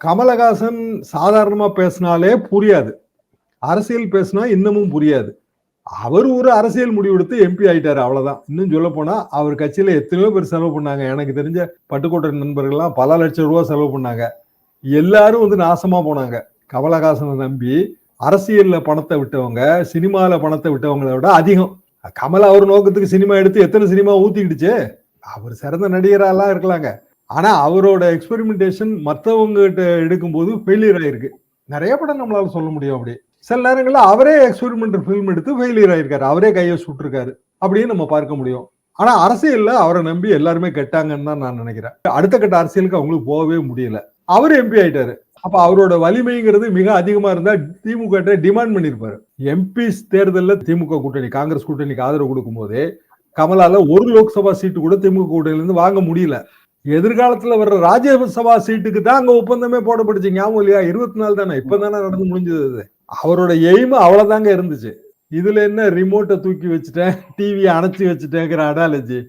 கமலஹாசன் சாதாரணமா பேசினாலே புரியாது, அரசியல் பேசினா இன்னமும் புரியாது. அவர் ஒரு அரசியல் முடிவெடுத்து எம்பி ஆயிட்டாரு, அவ்வளவுதான். இன்னும் சொல்ல போனா அவர் கட்சியில எத்தனையோ பேர் செலவு பண்ணாங்க. எனக்கு தெரிஞ்ச பட்டுக்கோட்டை நண்பர்கள்லாம் பல லட்சம் ரூபாய் செலவு பண்ணாங்க. எல்லாரும் வந்து நாசமா போனாங்க. கமலஹாசனை நம்பி அரசியல்ல பணத்தை விட்டவங்க, சினிமால பணத்தை விட்டவங்களை விட அதிகம். கமல் அவர் நோக்கத்துக்கு சினிமா எடுத்து எத்தனை சினிமா ஊத்திக்கிடுச்சு. அவர் சிறந்த நடிகராலாம் இருக்கலாங்க. ஆனா அவரோட எக்ஸ்பெரிமெண்டேஷன் மற்றவங்க கிட்ட எடுக்கும்போது ஃபெயிலியர் ஆயிருக்கு. நிறைய படம் நம்மளால சொல்ல முடியும். அப்படி சில நேரங்கள்ல அவரே எக்ஸ்பெரிமெண்டல் ஃபிலிம் எடுத்து ஃபெயிலியர் ஆயிருக்காரு, அவரே கையை சுட்டிருக்காரு அப்படின்னு நம்ம பார்க்க முடியும். ஆனா அரசியல்ல அவரை நம்பி எல்லாருமே கெட்டாங்கன்னு தான் நான் நினைக்கிறேன். அடுத்த கட்ட அரசியலுக்கு அவங்களுக்கு போகவே முடியல. அவரு எம்பி ஆயிட்டாரு. அப்ப அவரோட வலிமைங்கிறது மிக அதிகமா இருந்தா திமுக டிமாண்ட் பண்ணிருப்பாரு. எம்பி தேர்தலில் திமுக கூட்டணி காங்கிரஸ் கூட்டணிக்கு ஆதரவு கொடுக்கும் போதே கமலால ஒரு லோக்சபா சீட்டு கூட திமுக கூட்டணியில இருந்து வாங்க முடியல. எதிர்காலத்துல வர்ற ராஜ்யசபா சீட்டுக்கு தான் அங்க ஒப்பந்தமே போடப்பட்டுச்சு. ஞாபகம் இல்லையா? 24 தானே, இப்பதானே நடந்து முடிஞ்சது. அவரோட எய்ம் அவ்வளவுதாங்க இருந்துச்சு. இதுல என்ன ரிமோட்டை தூக்கி வச்சுட்டேன், டிவியை அணைச்சி வச்சுட்டேங்கிற அடாலஜி.